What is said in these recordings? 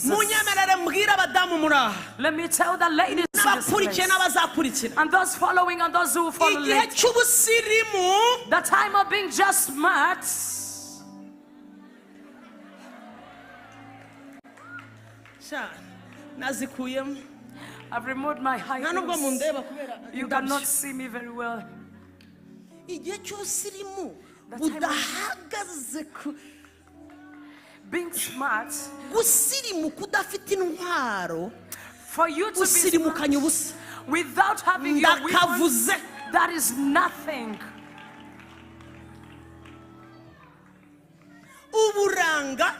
Jesus. munyemerere mbwira abadamu muraha Let me tell the ladies in this n'abakurikiye place, n'abazakurikira and those following and those who follow igihe later, cy'ubusirimu the time of being just smart. nazikuyemo. I've removed my high nta nubwo heels. mundeba kubera You cannot see me very well. igihe cy'ubusirimu The time of- budahagaze ku Being smart, gusirimu kudafite intwaro for you to be smart usirimukanye ubusa without having your weapons, ndakavuze that is nothing. uburanga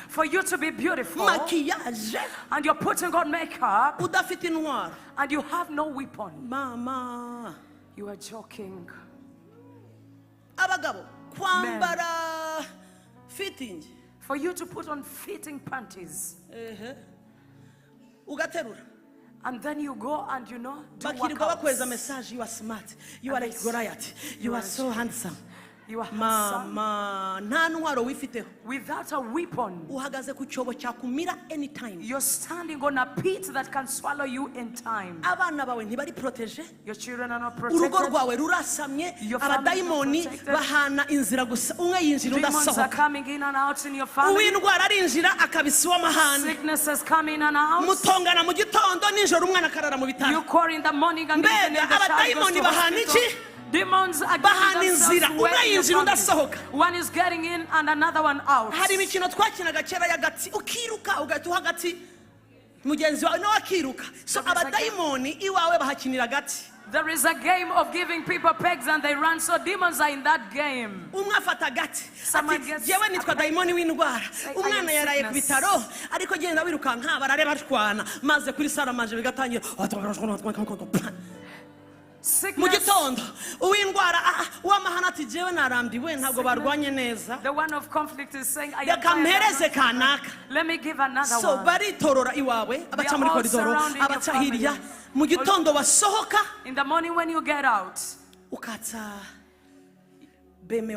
For you to be beautiful makiyaje and you're putting on makeup udafite intwaro and you have no weapon, mama. you are joking. abagabo kwambara fitting For you to put on fitting panties ugaterura and then you go and do bakirirwa bakweza workouts. message, you are smart, you are And like it's- Goliath, you are so handsome. You are handsome. Mama, nta ntwaro wifiteho, Without a weapon, uhagaze ku cyobo cyakumira anytime. you're standing on a pit that can swallow you in time. abana bawe ntibari protege, Your children are not urugo protected. rwawe rurasamye, Your family is not abadayimoni protected. bahana inzira gusa, umwe yinjira Demons are udasohoka, coming in and out in your family. uw'indwara arinjira akabisa uw'amahane, Sicknesses come in and out. mutongana mu gitondo nijoro umwana akarara mu You bitaro. call in the morning and Mbega evening the child goes abadayimoni to bahana hospital. iki? Demons are Bahana giving inzira, themselves way umwe in your yinjira family. udasohoka. One is getting in and another one out. hari imikino twakinaga kera y'agati, ukiruka ugahita uha agati mugenzi wawe nawe akiruka, so abadayimoni iwawe bahakinira agati. There is a game of giving people pegs and they run, so demons are in that game. umwe afata agati Someone ati gets jewe nitwa a- dayimoni w'indwara, I am umwana yaraye ku sickness. bitaro ariko genda wirukanka barare bashwana, maze kuri saramanje bigatangira mu Sickness, gitondo uw'indwara uw'amahane ati jewe narambiwe ntabwo barwanye neza, the one of conflict is saying, I am reka tired, mpereze I'm not- kanaka. let me give another So one. baritorora iwawe, abaca muri all koridoro, surrounding your abaca family. hirya, mu gitondo wasohoka In the morning when you get out, ukatsa beme